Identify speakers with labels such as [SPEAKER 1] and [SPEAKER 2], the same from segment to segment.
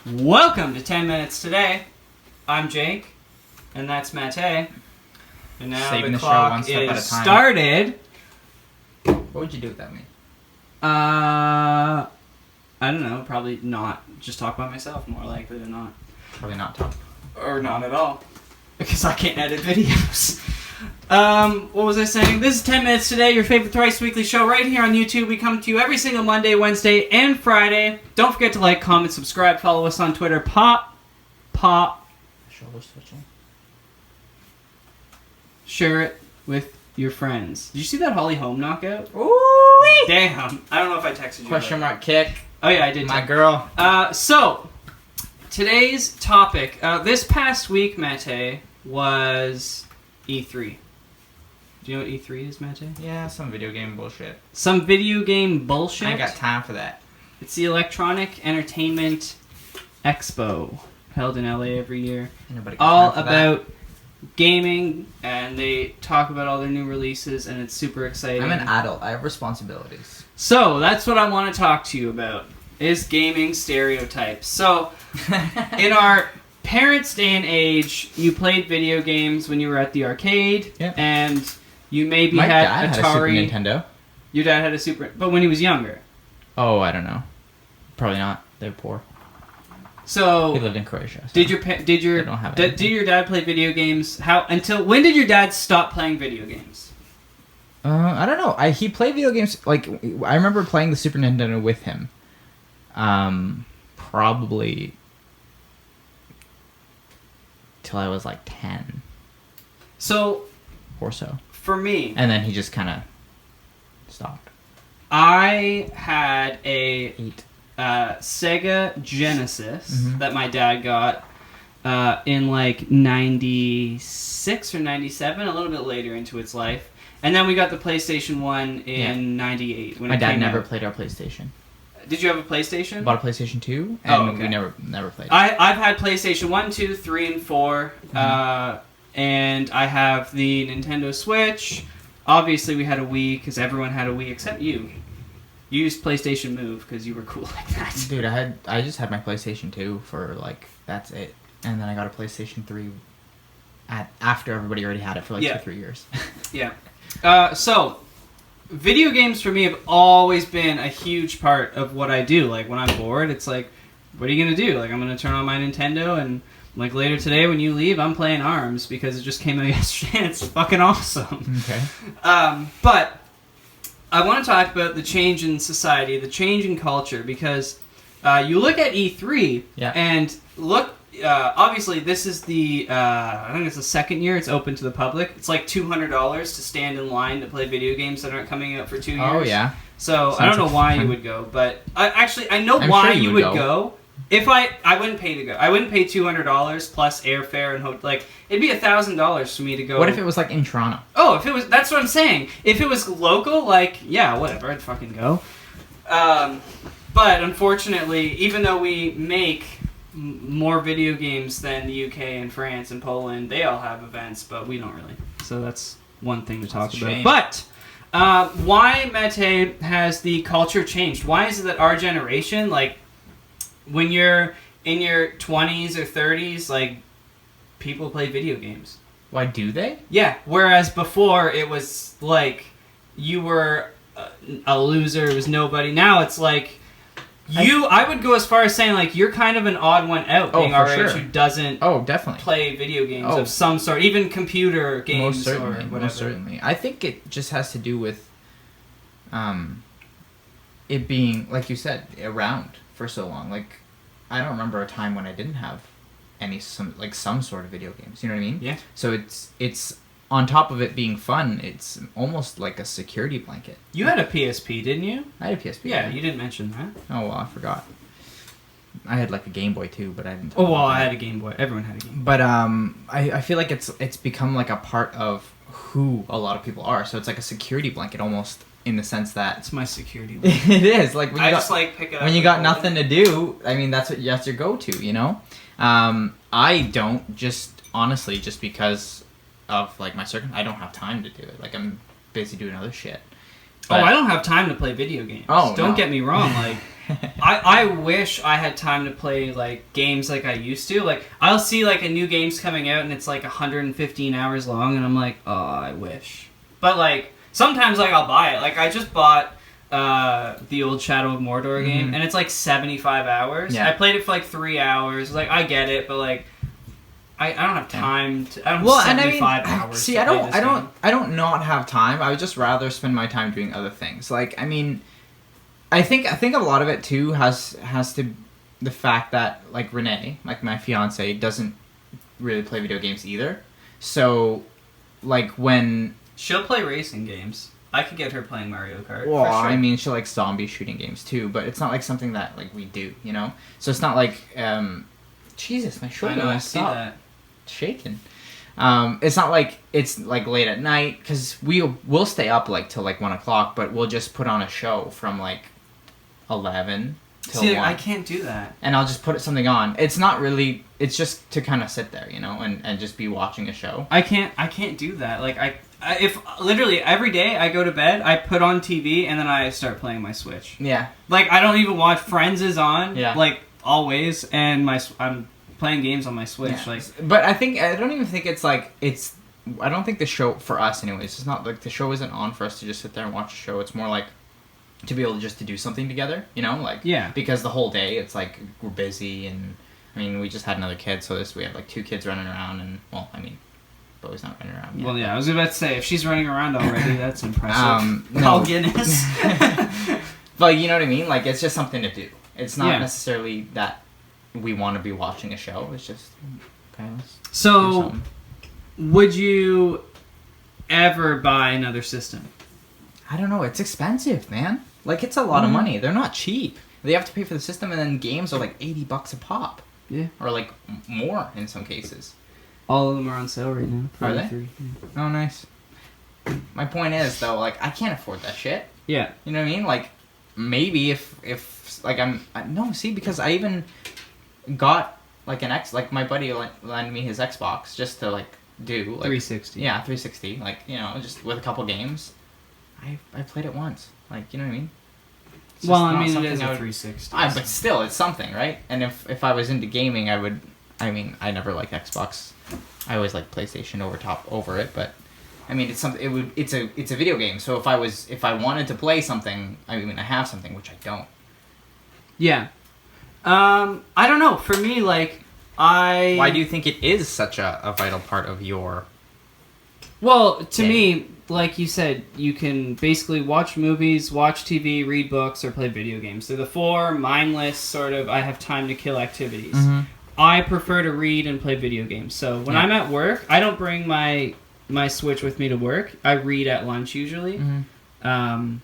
[SPEAKER 1] Welcome to 10 Minutes Today. I'm Jake, and that's Matej. And now
[SPEAKER 2] Saving
[SPEAKER 1] the
[SPEAKER 2] the show
[SPEAKER 1] clock
[SPEAKER 2] one step at
[SPEAKER 1] is
[SPEAKER 2] a time.
[SPEAKER 1] started.
[SPEAKER 2] What would you do without me?
[SPEAKER 1] I don't know. Probably not. Just talk about myself, more likely than not.
[SPEAKER 2] Probably not talk.
[SPEAKER 1] Or not at all. Because I can't edit videos. What was I saying? This is 10 Minutes Today, your favorite thrice weekly show right here on YouTube. We come to you every single Monday, Wednesday, and Friday. Don't forget to like, comment, subscribe, follow us on Twitter. Pop.
[SPEAKER 2] Shoulder switching.
[SPEAKER 1] Share it with your friends. Did you see that Holly Holm knockout?
[SPEAKER 2] Ooh!
[SPEAKER 1] Damn. I don't know if I texted you.
[SPEAKER 2] Question mark kick.
[SPEAKER 1] Oh yeah, I did.
[SPEAKER 2] My girl.
[SPEAKER 1] So, today's topic. This past week, Matej, was E3. Do you know what E3 is, Matej?
[SPEAKER 2] Yeah, some video game bullshit.
[SPEAKER 1] Some video game bullshit.
[SPEAKER 2] I ain't got time for that.
[SPEAKER 1] It's the Electronic Entertainment Expo, held in LA every year.
[SPEAKER 2] Nobody got
[SPEAKER 1] All
[SPEAKER 2] time for
[SPEAKER 1] about gaming, and they talk about all their new releases, and it's super exciting.
[SPEAKER 2] I'm an adult. I have responsibilities.
[SPEAKER 1] So, that's what I want to talk to you about, is gaming stereotypes. So, in our parents' day and age, you played video games when you were at the arcade,
[SPEAKER 2] Yep.
[SPEAKER 1] and you maybe
[SPEAKER 2] My
[SPEAKER 1] had
[SPEAKER 2] dad
[SPEAKER 1] Atari.
[SPEAKER 2] had a Super Nintendo.
[SPEAKER 1] Your dad had a Super, but when he was younger.
[SPEAKER 2] Oh, I don't know. Probably not. They're poor.
[SPEAKER 1] So
[SPEAKER 2] He lived in Croatia. So.
[SPEAKER 1] did your
[SPEAKER 2] They don't have
[SPEAKER 1] did your dad play video games? When did your dad stop playing video games?
[SPEAKER 2] I don't know. He played video games. Like, I remember playing the Super Nintendo with him. Probably till I was like 10
[SPEAKER 1] So
[SPEAKER 2] or so.
[SPEAKER 1] for me,
[SPEAKER 2] And then he just kind of stopped.
[SPEAKER 1] I had a
[SPEAKER 2] 8.
[SPEAKER 1] Sega Genesis
[SPEAKER 2] Mhm.
[SPEAKER 1] that my dad got in like 96 or 97, a little bit later into its life. And then we got the PlayStation 1 in 98. When
[SPEAKER 2] My
[SPEAKER 1] it
[SPEAKER 2] dad
[SPEAKER 1] came
[SPEAKER 2] never
[SPEAKER 1] out.
[SPEAKER 2] played our PlayStation.
[SPEAKER 1] Did you have a PlayStation?
[SPEAKER 2] Bought a PlayStation 2, and
[SPEAKER 1] Oh, okay.
[SPEAKER 2] we never played it.
[SPEAKER 1] I've had PlayStation 1, 2, 3, and 4. And I have the Nintendo Switch. Obviously, we had a Wii because everyone had a Wii except you. You used PlayStation Move because you were cool like that.
[SPEAKER 2] Dude, I just had my PlayStation 2 for, like, that's it. And then I got a PlayStation 3 after everybody already had it for, like, 2 or 3 years.
[SPEAKER 1] Yeah. So, video games for me have always been a huge part of what I do. Like, when I'm bored, it's like, what are you going to do? Like, I'm going to turn on my Nintendo, and, like, later today when you leave, I'm playing ARMS because it just came out yesterday, and it's fucking awesome.
[SPEAKER 2] Okay.
[SPEAKER 1] But I want to talk about the change in society, the change in culture, because you look at E3, and look, obviously this is the, I think it's the second year it's open to the public. It's like $200 to stand in line to play video games that aren't coming out for 2 years.
[SPEAKER 2] Oh, yeah.
[SPEAKER 1] So
[SPEAKER 2] Sounds
[SPEAKER 1] I don't know
[SPEAKER 2] like
[SPEAKER 1] why
[SPEAKER 2] fun.
[SPEAKER 1] you would go, but I know
[SPEAKER 2] I'm
[SPEAKER 1] why
[SPEAKER 2] sure
[SPEAKER 1] you would go. If I wouldn't pay to go. I wouldn't pay $200 plus airfare and like it'd be $1,000 for me to go.
[SPEAKER 2] What if it was, like, in Toronto?
[SPEAKER 1] Oh, if it was, that's what I'm saying. If it was local, like, yeah, whatever, I'd fucking go. But unfortunately, even though we make more video games than the UK and France and Poland, they all have events, but we don't really. So that's one thing to talk
[SPEAKER 2] That's a
[SPEAKER 1] about.
[SPEAKER 2] shame.
[SPEAKER 1] But why, Matej, has the culture changed? Why is it that our generation, like, when you're in your 20s or 30s, like, people play video games?
[SPEAKER 2] Why do they?
[SPEAKER 1] Yeah, whereas before it was like you were a loser, it was nobody. Now it's like I would go as far as saying like you're kind of an odd one out being
[SPEAKER 2] for
[SPEAKER 1] our age
[SPEAKER 2] sure.
[SPEAKER 1] who doesn't
[SPEAKER 2] Definitely.
[SPEAKER 1] play video games
[SPEAKER 2] Oh.
[SPEAKER 1] of some sort, even computer games
[SPEAKER 2] Most certainly.
[SPEAKER 1] or whatever.
[SPEAKER 2] Most certainly. I think it just has to do with it being, like you said, around for so long. Like, I don't remember a time when I didn't have some sort of video games. You know what I mean?
[SPEAKER 1] Yeah.
[SPEAKER 2] So it's on top of it being fun, it's almost like a security blanket.
[SPEAKER 1] You had a PSP, didn't you?
[SPEAKER 2] I had a PSP.
[SPEAKER 1] Yeah, you didn't mention that.
[SPEAKER 2] Oh, well, I forgot. I had like a Game Boy too, but I didn't.
[SPEAKER 1] Oh, well, I had a Game Boy. Everyone had a Game Boy.
[SPEAKER 2] But I feel like it's become like a part of who a lot of people are. So it's like a security blanket almost, in the sense that
[SPEAKER 1] That's my security.
[SPEAKER 2] it is like
[SPEAKER 1] I just like pick it up
[SPEAKER 2] when you got nothing to do. I mean, that's your go-to, you know. I don't, just honestly, just because of like my I don't have time to do it. Like, I'm busy doing other shit.
[SPEAKER 1] Oh, I don't have time to play video games.
[SPEAKER 2] Oh,
[SPEAKER 1] don't get me wrong. Like, I wish I had time to play like games like I used to. Like, I'll see like a new game's coming out and it's like 115 hours long, and I'm like, oh, I wish. But like sometimes like I'll buy it. Like I just bought the old Shadow of Mordor game, and it's like 75 hours. Yeah. I played it for like 3 hours. Like I get it, but like I don't have time to. I don't have 75 hours.
[SPEAKER 2] See, I don't not have time. I would just rather spend my time doing other things. Like, I mean, I think a lot of it too has to the fact that like Renee, like my fiance, doesn't really play video games either. So, like when
[SPEAKER 1] she'll play racing games, I could get her playing Mario Kart.
[SPEAKER 2] Well,
[SPEAKER 1] for sure.
[SPEAKER 2] I mean, she likes zombie shooting games too, but it's not like something that like we do, you know. So it's not like Jesus, my shoulder.
[SPEAKER 1] I know, I see that.
[SPEAKER 2] Shaking. It's not like it's like late at night because we'll stay up like till like 1 o'clock, but we'll just put on a show from like 11 till 1.
[SPEAKER 1] I can't do that.
[SPEAKER 2] And I'll just put something on. It's not really. It's just to kind of sit there, you know, and just be watching a show.
[SPEAKER 1] I can't do that. Like if literally every day I go to bed, I put on TV and then I start playing my Switch.
[SPEAKER 2] Yeah. Like
[SPEAKER 1] I don't even watch. Friends is on.
[SPEAKER 2] Yeah.
[SPEAKER 1] Like always, and I'm playing games on my Switch. Yeah. Like,
[SPEAKER 2] but I don't even think it's like it's. I don't think the show for us, anyways. It's not like the show isn't on for us to just sit there and watch a show. It's more like to be able just to do something together, you know, like because the whole day it's like we're busy, and I mean we just had another kid, so we have like 2 kids running around, and well, I mean, Bo's not running around yet.
[SPEAKER 1] Well, yeah, I was about to say if she's running around already, that's impressive. Call Guinness.
[SPEAKER 2] But you know what I mean? Like it's just something to do. It's not necessarily that we want to be watching a show. It's just
[SPEAKER 1] so. Would you ever buy another system?
[SPEAKER 2] I don't know. It's expensive, man. Like it's a lot of money. They're not cheap. They have to pay for the system, and then games are like $80 a pop.
[SPEAKER 1] Yeah,
[SPEAKER 2] or like more in some cases.
[SPEAKER 1] All of them are on sale right now.
[SPEAKER 2] Are they? Oh, nice. My point is though, like I can't afford that shit.
[SPEAKER 1] Yeah.
[SPEAKER 2] You know what I mean? Like maybe if like because I even got like like my buddy lent me his Xbox just to like do like
[SPEAKER 1] 360.
[SPEAKER 2] Yeah, 360. Like, you know, just with a couple games. I played it once. Like, you know what I mean?
[SPEAKER 1] Well, I mean, it is a 360.
[SPEAKER 2] But still, it's something, right? And if I was into gaming, I never liked Xbox. I always liked PlayStation over it, but I mean, it's a video game. So if I wanted to play something, I have something, which I don't.
[SPEAKER 1] Yeah. I don't know. For me, like,
[SPEAKER 2] Why do you think it is such a vital part of your...
[SPEAKER 1] Well, to me, like you said, you can basically watch movies, watch TV, read books, or play video games. They're the 4 mindless sort of I have time to kill activities. Mm-hmm. I prefer to read and play video games. So when I'm at work, I don't bring my Switch with me to work. I read at lunch usually. Mm-hmm.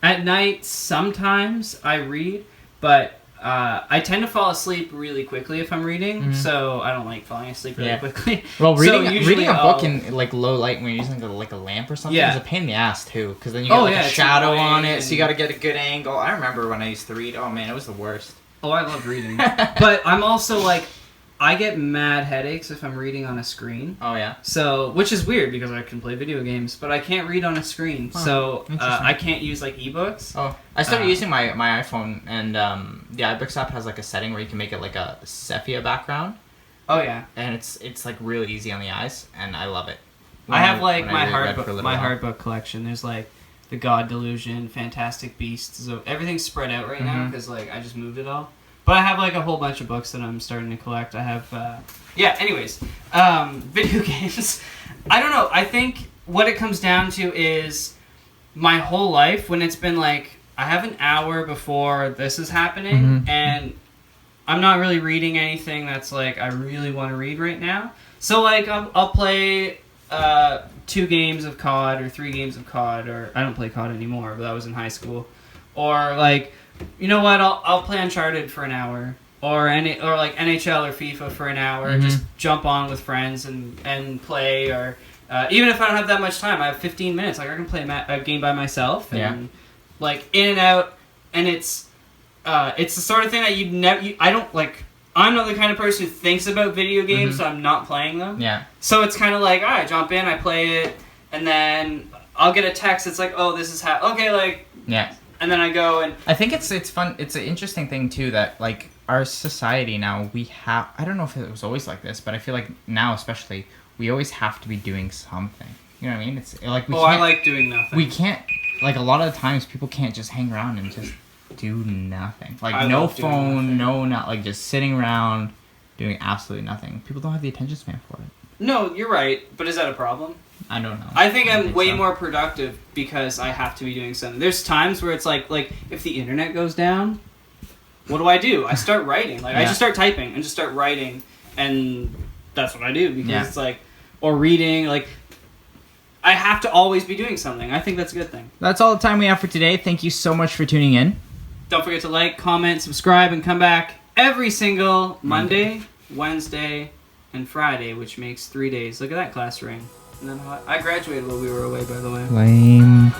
[SPEAKER 1] At night, sometimes I read, but I tend to fall asleep really quickly if I'm reading, so I don't like falling asleep really quickly.
[SPEAKER 2] Well, reading a book in like low light when you're using like a lamp or something is a pain in the ass too, because then you get a shadow on it, so you got to get a good angle. I remember when I used to read. Oh man, it was the worst.
[SPEAKER 1] Oh, I love reading, but I'm also like, I get mad headaches if I'm reading on a screen.
[SPEAKER 2] Oh yeah.
[SPEAKER 1] So, which is weird because I can play video games, but I can't read on a screen. Huh. So I can't use like ebooks.
[SPEAKER 2] Oh, I started using my iPhone, and the iBooks app has like a setting where you can make it like a sepia background.
[SPEAKER 1] Oh yeah.
[SPEAKER 2] And it's like really easy on the eyes, and I love it.
[SPEAKER 1] I have like my hardbook collection. There's like the God Delusion, Fantastic Beasts. So everything's spread out right now because like I just moved it all. But I have like a whole bunch of books that I'm starting to collect. I have, anyways, video games. I don't know. I think what it comes down to is my whole life when it's been like, I have an hour before this is happening, and I'm not really reading anything that's like, I really want to read right now. So like, I'll play 2 games of COD or 3 games of COD, or I don't play COD anymore, but that was in high school. Or like, you know what? I'll play Uncharted for an hour, or like NHL or FIFA for an hour. Just jump on with friends and play. Or even if I don't have that much time, I have 15 minutes. Like I can play a game by myself and like in and out. And it's the sort of thing that you'd never. I don't like. I'm not the kind of person who thinks about video games, so I'm not playing them. Yeah. So it's kind of like, all right, jump in, I play it, and then I'll get a text. It's like, oh, this is okay, like
[SPEAKER 2] yeah.
[SPEAKER 1] And then I go and
[SPEAKER 2] I think it's fun. It's an interesting thing too that like our society now we have. I don't know if it was always like this, but I feel like now especially we always have to be doing something. You know what I mean? It's like
[SPEAKER 1] I like doing nothing.
[SPEAKER 2] We can't like a lot of the times people can't just hang around and just do nothing. Like no phone, not like just sitting around doing absolutely nothing. People don't have the attention span for it.
[SPEAKER 1] No, you're right. But is that a problem?
[SPEAKER 2] I don't know.
[SPEAKER 1] I think I'm way more productive because I have to be doing something. There's times where it's like if the internet goes down, what do? I start writing. Like I just start typing and just start writing, and that's what I do because it's like, or reading. Like I have to always be doing something. I think that's a good thing.
[SPEAKER 2] That's all the time we have for today. Thank you so much for tuning in.
[SPEAKER 1] Don't forget to like, comment, subscribe, and come back every single Monday, Wednesday, and Friday, which makes 3 days. Look at that class ring. And then I graduated while we were away, by the way.
[SPEAKER 2] Lame.